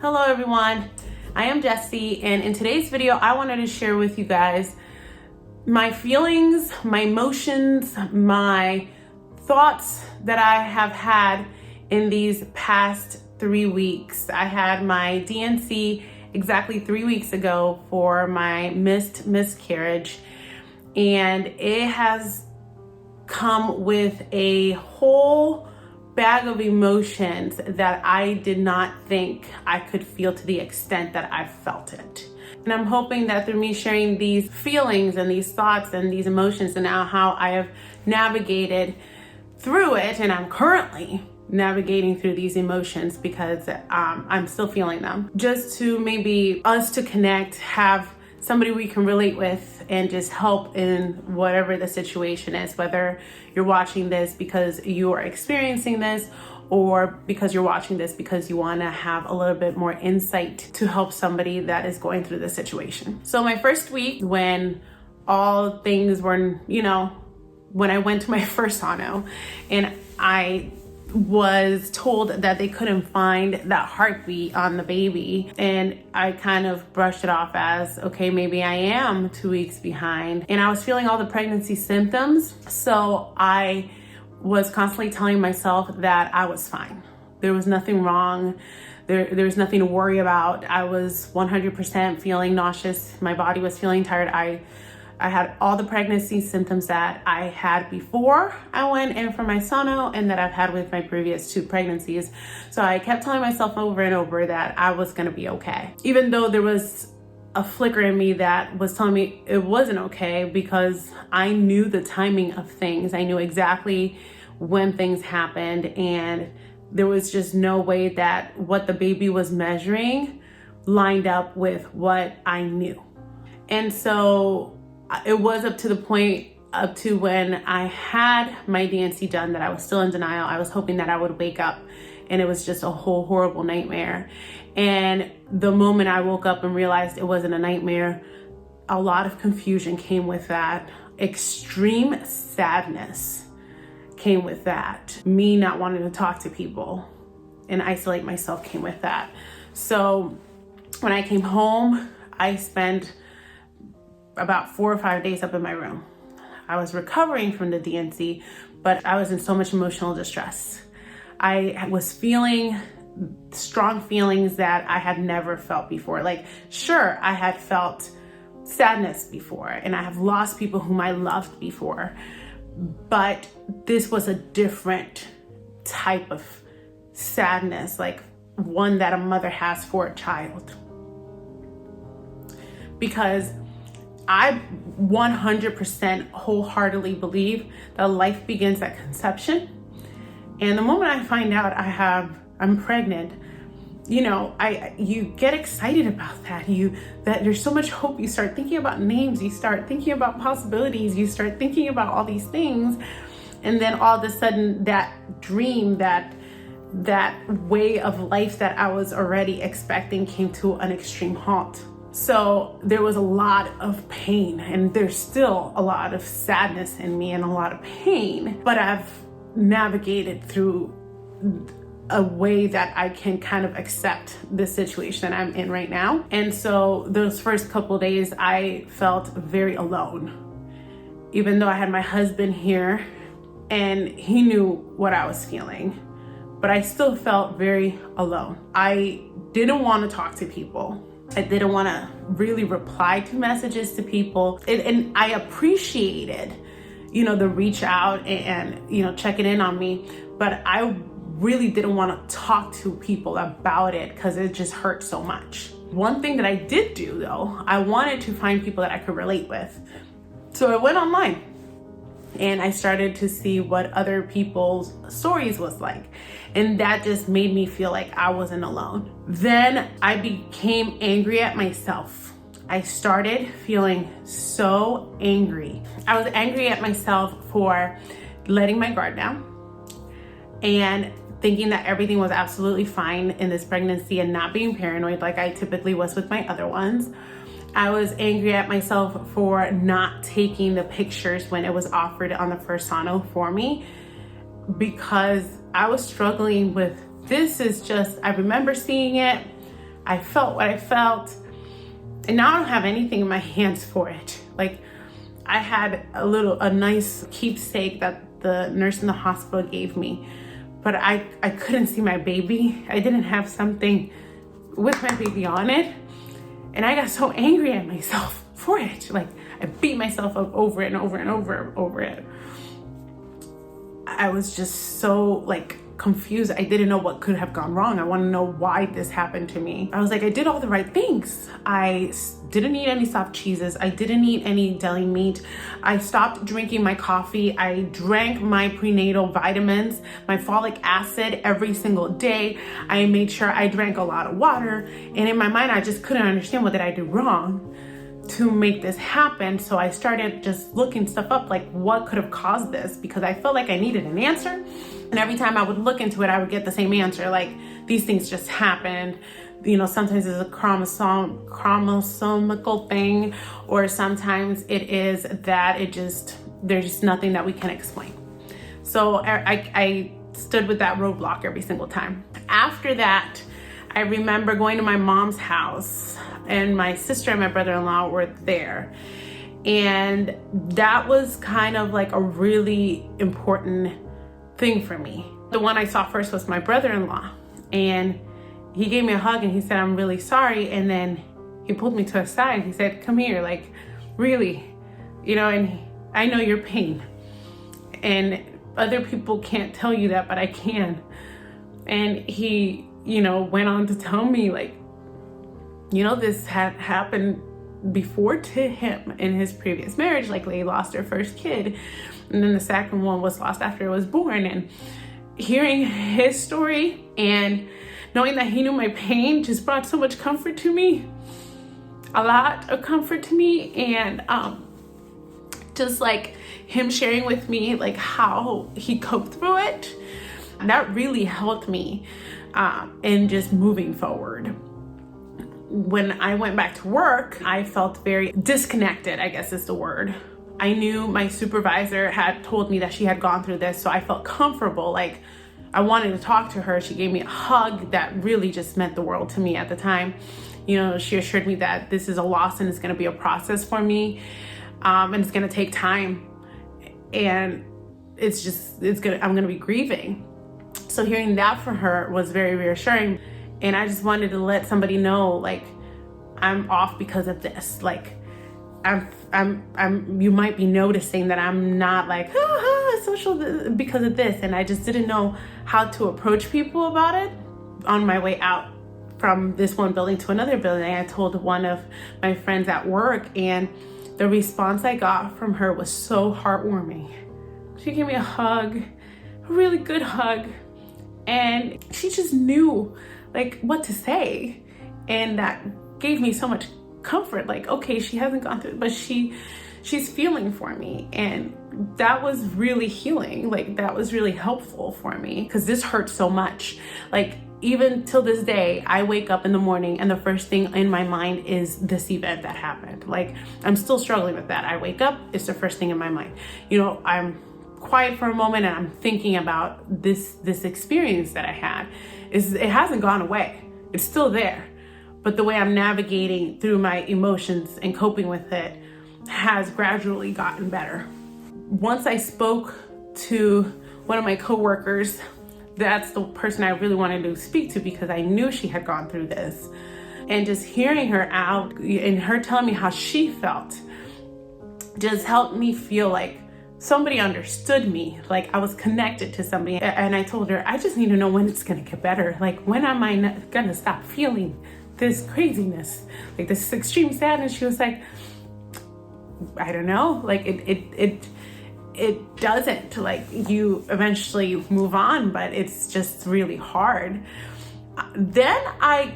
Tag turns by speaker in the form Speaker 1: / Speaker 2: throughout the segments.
Speaker 1: Hello everyone, I am Yessi, and in today's video I wanted to share with you guys my feelings, my emotions, my thoughts that I have had in these past 3 weeks. I had my DNC exactly 3 weeks ago for my miscarriage, and it has come with a whole bag of emotions that I did not think I could feel to the extent that I felt it. And I'm hoping that through me sharing these feelings and these thoughts and these emotions and now how I have navigated through it, and I'm currently navigating through these emotions because I'm still feeling them, just to maybe us to connect, have somebody we can relate with and just help in whatever the situation is, whether you're watching this because you are experiencing this or because you're watching this because you want to have a little bit more insight to help somebody that is going through this situation. So my first week, when all things were, when I went to my first sono and I was told that they couldn't find that heartbeat on the baby, and I kind of brushed it off as, okay, maybe I am 2 weeks behind. And I was feeling all the pregnancy symptoms, so I was constantly telling myself that I was fine. There was nothing wrong. There was nothing to worry about. I was 100% feeling nauseous. My body was feeling tired. I had all the pregnancy symptoms that I had before I went in for my sono and that I've had with my previous 2 pregnancies. So I kept telling myself over and over that I was gonna be okay. Even though there was a flicker in me that was telling me it wasn't okay, because I knew the timing of things. I knew exactly when things happened, and there was just no way that what the baby was measuring lined up with what I knew. And so it was up to when I had my DNC done that I was still in denial. I was hoping that I would wake up and it was just a whole horrible nightmare. And the moment I woke up and realized it wasn't a nightmare, a lot of confusion came with that. Extreme sadness came with that. Me not wanting to talk to people and isolate myself came with that. So when I came home, I spent about 4 or 5 days up in my room. I was recovering from the DNC, but I was in so much emotional distress. I was feeling strong feelings that I had never felt before. Like, sure, I had felt sadness before, and I have lost people whom I loved before, but this was a different type of sadness, like one that a mother has for a child. Because I 100% wholeheartedly believe that life begins at conception. And the moment I find out I'm pregnant, you get excited about that. That there's so much hope. You start thinking about names, you start thinking about possibilities, you start thinking about all these things. And then all of a sudden that dream, that way of life that I was already expecting came to an extreme halt. So there was a lot of pain, and there's still a lot of sadness in me and a lot of pain, but I've navigated through a way that I can kind of accept the situation that I'm in right now. And so those first couple of days, I felt very alone, even though I had my husband here and he knew what I was feeling, but I still felt very alone. I didn't want to talk to people. I didn't want to really reply to messages to people. And I appreciated, the reach out and, checking in on me. But I really didn't want to talk to people about it because it just hurt so much. One thing that I did do though, I wanted to find people that I could relate with. So I went online and I started to see what other people's stories was like. And that just made me feel like I wasn't alone. Then I became angry at myself. I started feeling so angry. I was angry at myself for letting my guard down and thinking that everything was absolutely fine in this pregnancy and not being paranoid like I typically was with my other ones. I was angry at myself for not taking the pictures when it was offered on the first sono for me, because I was struggling with, this is just, I remember seeing it, I felt what I felt, and now I don't have anything in my hands for it. Like, I had a nice keepsake that the nurse in the hospital gave me, but I couldn't see my baby. I didn't have something with my baby on it, and I got so angry at myself for it. Like, I beat myself up over it and over and over it. I was just so like confused. I didn't know what could have gone wrong. I want to know why this happened to me. I was like, I did all the right things. I didn't eat any soft cheeses. I didn't eat any deli meat. I stopped drinking my coffee. I drank my prenatal vitamins, my folic acid every single day. I made sure I drank a lot of water. And in my mind, I just couldn't understand what did I do wrong to make this happen. So I started just looking stuff up, like what could have caused this, because I felt like I needed an answer. And every time I would look into it, I would get the same answer, like these things just happened. You know, sometimes it's a chromosomical thing, or sometimes it is that there's just nothing that we can explain. So I stood with that roadblock every single time. After that, I remember going to my mom's house, and my sister and my brother-in-law were there. And that was kind of like a really important thing for me. The one I saw first was my brother-in-law, and he gave me a hug and he said, "I'm really sorry." And then he pulled me to a side and he said, "Come here, like, really, you know, and I know your pain. And other people can't tell you that, but I can." And he, you know, went on to tell me, like, you know, this had happened before to him in his previous marriage. Like, they lost their first kid, and then the second one was lost after it was born. And hearing his story and knowing that he knew my pain just brought so much comfort to me, a lot of comfort to me. And just like him sharing with me like how he coped through it, that really helped me in just moving forward. When I went back to work, I felt very disconnected, I guess is the word. I knew my supervisor had told me that she had gone through this, so I felt comfortable. Like, I wanted to talk to her. She gave me a hug that really just meant the world to me at the time. You know, she assured me that this is a loss and it's going to be a process for me, and it's going to take time, and I'm going to be grieving. So hearing that from her was very reassuring. And I just wanted to let somebody know, like, I'm off because of this. Like, you might be noticing that I'm not like, social because of this. And I just didn't know how to approach people about it. On my way out from this one building to another building, I told one of my friends at work, and the response I got from her was so heartwarming. She gave me a hug, a really good hug. And she just knew like what to say, and that gave me so much comfort. Like, okay, she hasn't gone through it, but she's feeling for me, and that was really healing. Like, that was really helpful for me, because this hurts so much. Like, even till this day, I wake up in the morning and the first thing in my mind is this event that happened. Like, I'm still struggling with that. I wake up, it's the first thing in my mind. You know, I'm quiet for a moment and I'm thinking about this experience that I had. It hasn't gone away. It's still there. But the way I'm navigating through my emotions and coping with it has gradually gotten better. Once I spoke to one of my coworkers, that's the person I really wanted to speak to, because I knew she had gone through this. And just hearing her out and her telling me how she felt just helped me feel like somebody understood me, like I was connected to somebody. And I told her, I just need to know when it's gonna get better. Like, when am I not gonna stop feeling this craziness, like this extreme sadness? She was like, I don't know. Like, it doesn't, like, you eventually move on, but it's just really hard. Then I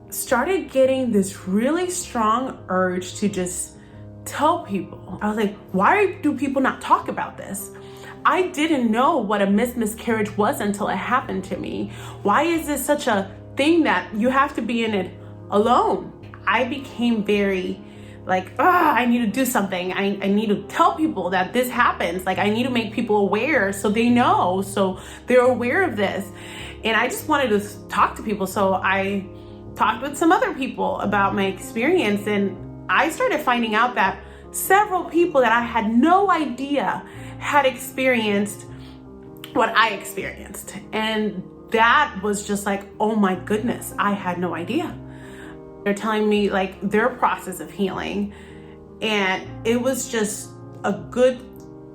Speaker 1: started getting this really strong urge to just tell people. I was like, why do people not talk about this? I didn't know what a miscarriage was until it happened to me. Why is this such a thing that you have to be in it alone? I became very like, I need to do something. I need to tell people that this happens. Like, I need to make people aware so they know, so they're aware of this. And I just wanted to talk to people. So I talked with some other people about my experience, and I started finding out that several people that I had no idea had experienced what I experienced. And that was just like, oh my goodness, I had no idea. They're telling me like their process of healing. And it was just a good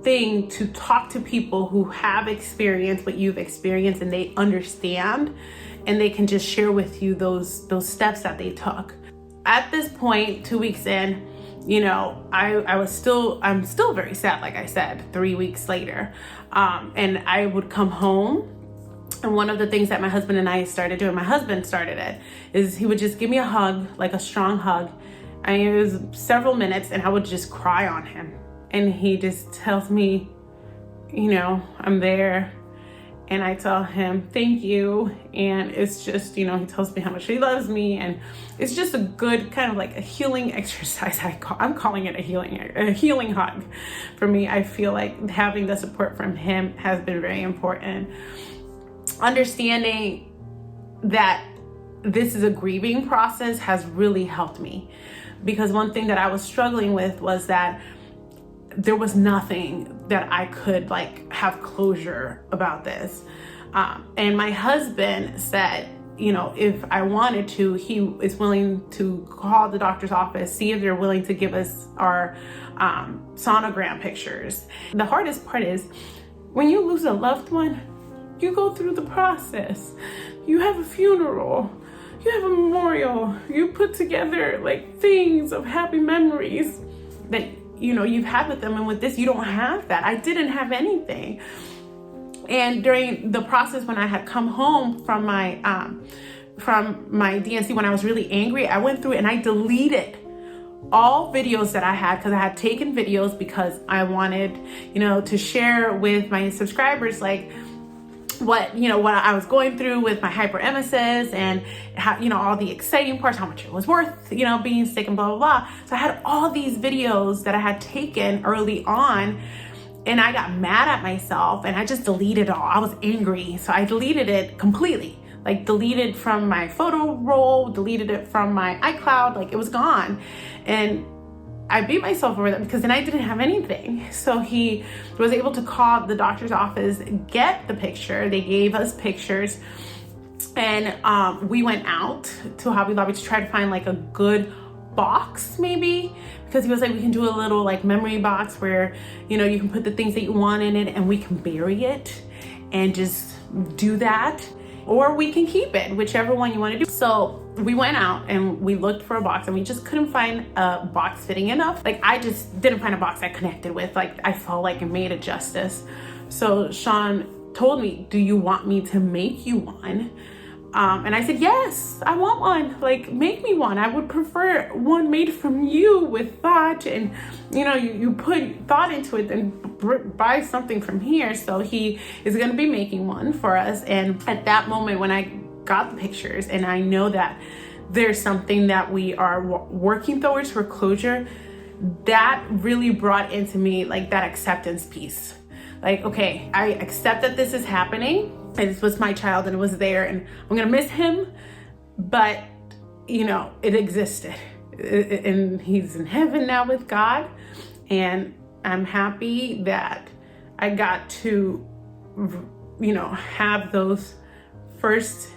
Speaker 1: thing to talk to people who have experienced what you've experienced, and they understand, and they can just share with you those steps that they took. At this point, 2 weeks in, you know, I'm still very sad, like I said, 3 weeks later. And I would come home, and one of the things that my husband and I started doing, my husband started it, is he would just give me a hug, like a strong hug. And it was several minutes, and I would just cry on him. And he just tells me, you know, I'm there. And I tell him, thank you. And it's just, you know, he tells me how much he loves me. And it's just a good kind of like a healing exercise. I'm calling it a healing hug for me. I feel like having the support from him has been very important. Understanding that this is a grieving process has really helped me, because one thing that I was struggling with was that there was nothing that I could like have closure about this. And my husband said, you know, if I wanted to, he is willing to call the doctor's office, see if they're willing to give us our sonogram pictures. The hardest part is when you lose a loved one, you go through the process. You have a funeral, you have a memorial, you put together like things of happy memories that, you know, you've had with them. And with this, you don't have that. I didn't have anything. And during the process, when I had come home from my DNC, when I was really angry, I went through it and I deleted all videos that I had, because I had taken videos because I wanted, you know, to share with my subscribers, like what I was going through with my hyperemesis, and how, you know, all the exciting parts, how much it was worth, you know, being sick and blah, blah, blah. So I had all these videos that I had taken early on, and I got mad at myself and I just deleted it all. I was angry. So I deleted it completely, like deleted from my photo roll, deleted it from my iCloud, like it was gone. And I beat myself over that, because then I didn't have anything. So he was able to call the doctor's office, get the picture. They gave us pictures, and we went out to Hobby Lobby to try to find like a good box, maybe, because he was like, we can do a little like memory box where, you know, you can put the things that you want in it, and we can bury it and just do that, or we can keep it, whichever one you want to do. So we went out and we looked for a box, and we just couldn't find a box fitting enough. Like I just didn't find a box I connected with. Like I felt like it made it justice. So Sean told me, do you want me to make you one? And I said, yes, I want one. Like, make me one. I would prefer one made from you with thought, and you know, you put thought into it, and buy something from here. So he is going to be making one for us. And at that moment, when I got the pictures, and I know that there's something that we are working towards for closure, that really brought into me like that acceptance piece. Like, okay, I accept that this is happening. This was my child, and it was there, and I'm gonna miss him, but you know, it existed, and he's in heaven now with God, and I'm happy that I got to, you know, have those first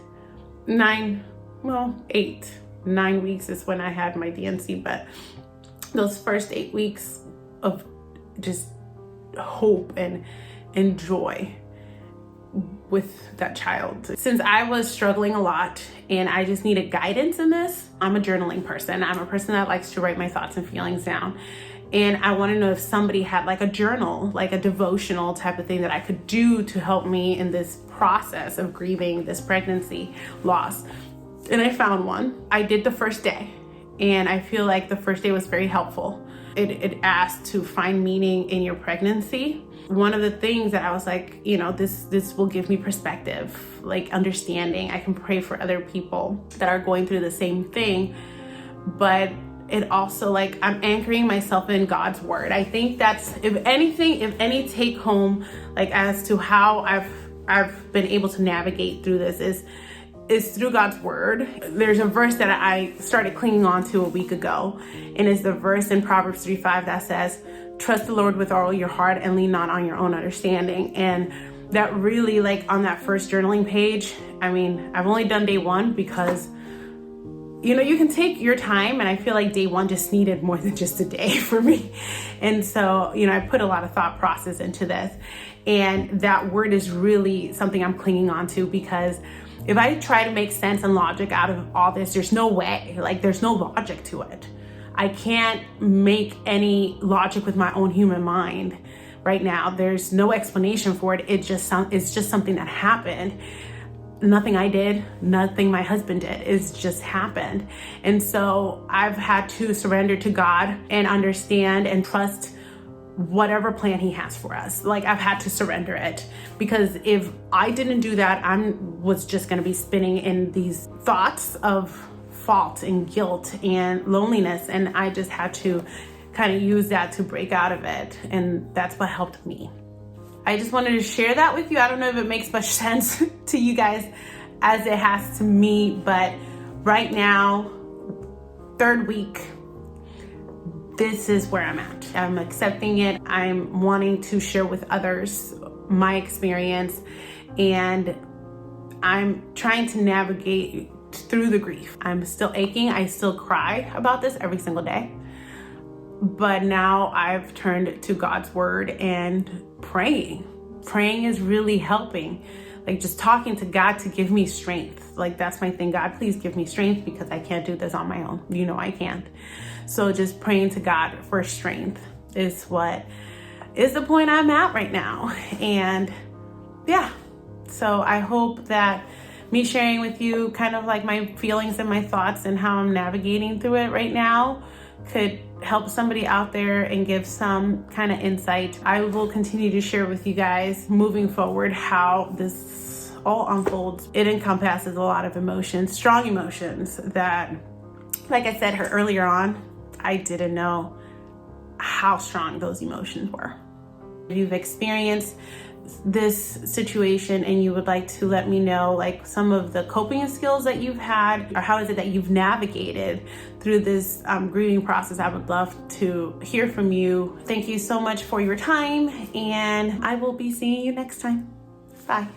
Speaker 1: 9 weeks is when I had my DNC, but those first 8 weeks of just hope and joy with that child. Since I was struggling a lot and I just needed guidance in this, I'm a journaling person. I'm a person that likes to write my thoughts and feelings down. And I want to know if somebody had like a journal, like a devotional type of thing that I could do to help me in this process of grieving this pregnancy loss. And I found one. I did the first day, and I feel like the first day was very helpful. It asked to find meaning in your pregnancy. One of the things that I was like, you know, this will give me perspective, like understanding. I can pray for other people that are going through the same thing, but it also, like, I'm anchoring myself in God's word. I think that's, if any take home, like as to how I've been able to navigate through this, is through God's word. There's a verse that I started clinging on to a week ago, and it's the verse in Proverbs 3:5 that says, trust the Lord with all your heart and lean not on your own understanding. And that really, like, on that first journaling page, I mean, I've only done day one because, you know, you can take your time, and I feel like day one just needed more than just a day for me. And so, you know, I put a lot of thought process into this, and that word is really something I'm clinging on to, because if I try to make sense and logic out of all this, there's no way, like, there's no logic to it. I can't make any logic with my own human mind right now. There's no explanation for it. It's just something that happened. Nothing I did, nothing my husband did. It's just happened. And so I've had to surrender to God and understand and trust whatever plan he has for us. Like, I've had to surrender it, because if I didn't do that, I was just going to be spinning in these thoughts of fault and guilt and loneliness. And I just had to kind of use that to break out of it. And that's what helped me. I just wanted to share that with you. I don't know if it makes much sense to you guys as it has to me, but right now, third week, this is where I'm at. I'm accepting it. I'm wanting to share with others my experience, and I'm trying to navigate through the grief. I'm still aching. I still cry about this every single day. But now I've turned to God's word and praying. Praying is really helping. Like, just talking to God to give me strength. Like, that's my thing. God, please give me strength, because I can't do this on my own. You know I can't. So just praying to God for strength is what is the point I'm at right now. And yeah, so I hope that me sharing with you kind of like my feelings and my thoughts and how I'm navigating through it right now could help somebody out there and give some kind of insight. I will continue to share with you guys moving forward how this all unfolds. It encompasses a lot of emotions, strong emotions that, like I said earlier on, I didn't know how strong those emotions were. If you've experienced this situation and you would like to let me know, like, some of the coping skills that you've had, or how is it that you've navigated through this grieving process, I would love to hear from you. Thank you so much for your time, and I will be seeing you next time. Bye.